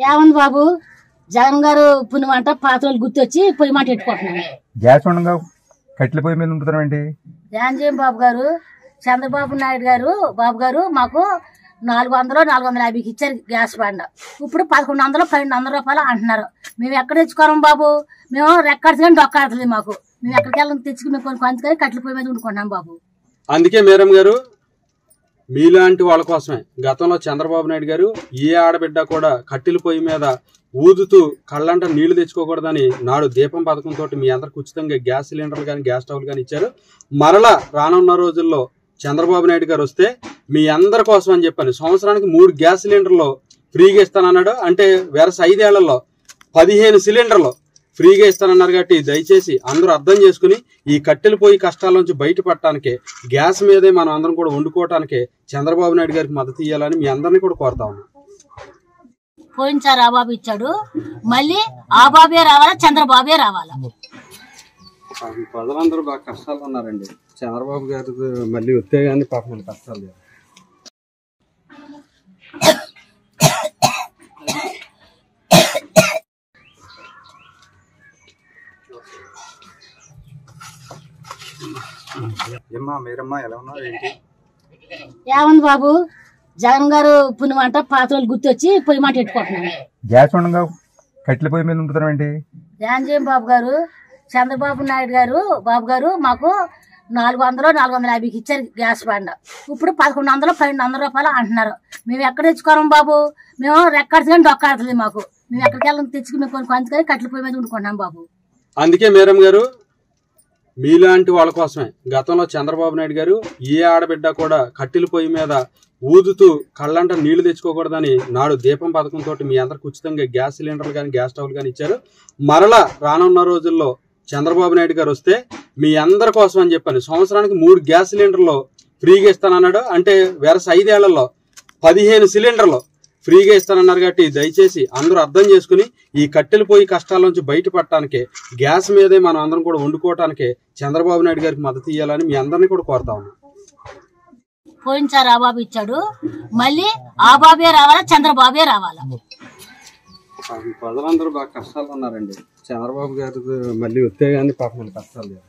ఏమంది బాబు జగన్ గారు పుణ్యమంట పాత్రలు గుర్తొచ్చి పొయ్యి మాట పెట్టుకుంటున్నాను. గ్యాస్ ఉండగా కట్టెల పొయ్యి మీద ఉంటున్నామండి. ధ్యానం బాబు గారు చంద్రబాబు నాయుడు గారు బాబు గారు మాకు 400 450కి ఇచ్చారు గ్యాస్ బండ. ఇప్పుడు 1100 1200 రూపాయలు అంటున్నారు. మేము ఎక్కడ తెచ్చుకోరం బాబు, మేము రెక్కడితే కానీ డొక్కాడుతుంది మాకు. మేము ఎక్కడికి వెళ్ళి తెచ్చుకుని మేము కొంచెం కట్టెల పొయ్యి మీద ఉండుకుంటున్నాం బాబు. అందుకే మేడం గారు మీలాంటి వాళ్ళ కోసమే గతంలో చంద్రబాబు నాయుడు గారు ఏ ఆడబిడ్డ కూడా కట్టెల పొయ్యి మీద ఊదుతూ కళ్ళంట నీళ్లు తెచ్చుకోకూడదని నాడు దీపం పథకంతో మీ అందరికి ఉచితంగా గ్యాస్ సిలిండర్లు కానీ గ్యాస్ స్టవ్లు కానీ ఇచ్చారు. మరలా రానున్న రోజుల్లో చంద్రబాబు నాయుడు గారు వస్తే మీ అందరి కోసం అని చెప్పాను సంవత్సరానికి 3 గ్యాస్ సిలిండర్లు ఫ్రీగా ఇస్తానన్నాడు. అంటే వెరస 5 ఏళ్లలో 15 సిలిండర్లు ఫ్రీగా ఇస్తానన్నారు. కాబట్టి దయచేసి అందరూ అర్థం చేసుకుని ఈ కట్టెలు పోయి కష్టాల నుంచి బయటపడటానికి గ్యాస్ మీదే మనం అందరం కూడా వండుకోవటానికి చంద్రబాబు నాయుడు గారికి మద్దతు ఇవ్వాలని మీ అందరినీ కూడా కోరుతా ఉన్నాం. పోయినసారి ఆ బాబు ఇచ్చాడు, మళ్ళీ ఆ బాబే రావాలా చంద్రబాబే రావాలా. ప్రజలందరూ బాగా కష్టాలు ఉన్నారండి. చంద్రబాబు గారు మళ్ళీ వస్తే కానీ పాపం కష్టాలు లేదు. ఏమంది బాబు జగన్ గారు పుణ్యమంట పాత్రలు గుర్తొచ్చి పొయ్యి మాట పెట్టుకుంటున్నాను. గ్యాస్ ఉండగా కట్టెల పొయ్యి మీద ఉంటున్నామండి. ధ్యానం బాబు గారు చంద్రబాబు నాయుడు గారు బాబు గారు మాకు 400 450కి ఇచ్చారు గ్యాస్ బండ. ఇప్పుడు 1100 1200 రూపాయలు అంటున్నారు. మేము ఎక్కడ తెచ్చుకోరం బాబు, మేము రెక్కడితే కానీ డొక్కాడుతుంది మాకు. మేము ఎక్కడికి వెళ్ళి తెచ్చుకుని మేము కొంచెం కట్టెల పొయ్యి మీద ఉండుకుంటున్నాం బాబు. అందుకే మేడం గారు మీలాంటి వాళ్ళ కోసమే గతంలో చంద్రబాబు నాయుడు గారు ఏ ఆడబిడ్డ కూడా కట్టెల పొయ్యి మీద ఊదుతూ కళ్ళంట నీళ్లు తెచ్చుకోకూడదని నాడు దీపం పథకంతో మీ అందరికి ఉచితంగా గ్యాస్ సిలిండర్లు కానీ గ్యాస్ స్టవ్లు కానీ ఇచ్చారు. మరలా రానున్న రోజుల్లో చంద్రబాబు నాయుడు గారు వస్తే మీ అందరి కోసం అని చెప్పాను సంవత్సరానికి 3 గ్యాస్ సిలిండర్లు ఫ్రీగా ఇస్తానన్నాడు. అంటే వెరస 5 ఏళ్లలో 15 సిలిండర్లు ఫ్రీగా ఇస్తానన్నారు. కాబట్టి దయచేసి అందరూ అర్థం చేసుకుని ఈ కట్టెలు పోయి కష్టాల నుంచి బయటపడటానికి గ్యాస్ మీదే మనం అందరం కూడా వండుకోవటానికి చంద్రబాబు నాయుడు గారికి మద్దతు ఇవ్వాలని మీ అందరినీ కూడా కోరుతా ఉన్నాం. పోయినసారి ఆ బాబు ఇచ్చాడు, మళ్ళీ ఆ బాబే రావాలా చంద్రబాబే రావాలా. ప్రజలందరూ బాగా కష్టాలు ఉన్నారండి. చంద్రబాబు గారు మళ్ళీ వస్తే కానీ పాపం కష్టాలు లేదు.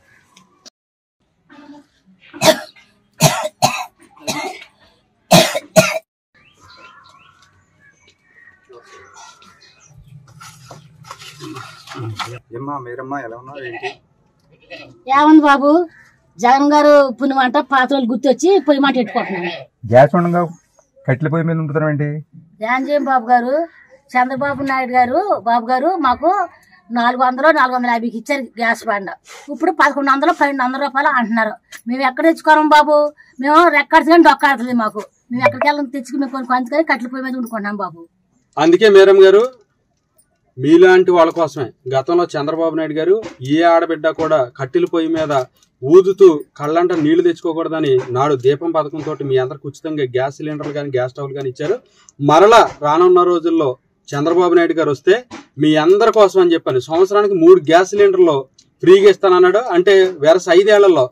ఏమంది బాబు జగన్ గారు పుణ్యమంట పాత్రలు గుర్తొచ్చి పొయ్యి మాట పెట్టుకుంటున్నాను. గ్యాస్ ఉండగా కట్టెల పొయ్యి మీద ఉంటున్నామండి. ధ్యానం బాబు గారు చంద్రబాబు నాయుడు గారు బాబు గారు మాకు 400 450కి ఇచ్చారు గ్యాస్ బండ. ఇప్పుడు 1100 1200 రూపాయలు అంటున్నారు. మేము ఎక్కడ తెచ్చుకోరం బాబు, మేము రెక్కడితే కానీ డొక్కాడుతుంది మాకు. మేము ఎక్కడికి వెళ్ళి తెచ్చుకుని మేము కొంచెం కట్టెల పొయ్యి మీద ఉండుకుంటున్నాం బాబు. అందుకే మేడం గారు మీలాంటి వాళ్ళ కోసమే గతంలో చంద్రబాబు నాయుడు గారు ఏ ఆడబిడ్డ కూడా కట్టెల పొయ్యి మీద ఊదుతూ కళ్ళంట నీళ్లు తెచ్చుకోకూడదని నాడు దీపం పథకంతో మీ అందరికి ఉచితంగా గ్యాస్ సిలిండర్లు కానీ గ్యాస్ స్టవ్లు కానీ ఇచ్చారు. మరలా రానున్న రోజుల్లో చంద్రబాబు నాయుడు గారు వస్తే మీ అందరి కోసం అని చెప్పాను సంవత్సరానికి 3 గ్యాస్ సిలిండర్లు ఫ్రీగా ఇస్తానన్నాడు. అంటే వెరస 5 ఏళ్లలో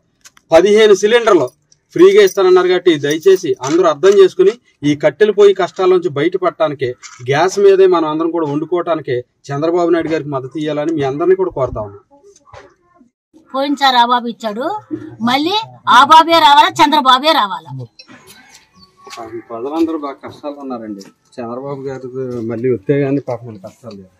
15 సిలిండర్లు ఫ్రీగా ఇస్తానన్నారు. కాబట్టి దయచేసి అందరూ అర్థం చేసుకుని ఈ కట్టెలు పోయి కష్టాల నుంచి బయటపడటానికి గ్యాస్ మీదే మనం అందరం కూడా వండుకోవటానికి చంద్రబాబు నాయుడు గారికి మద్దతు ఇవ్వాలని మీ అందరినీ కూడా కోరుతా ఉన్నాం. పోయినసారి ఆ బాబు ఇచ్చాడు, మళ్ళీ ఆ బాబే రావాలా చంద్రబాబే రావాలా. ప్రజలందరూ బాగా కష్టాలు ఉన్నారండి. చంద్రబాబు గారు మళ్ళీ వస్తే కానీ పాపం కష్టాలు లేదు.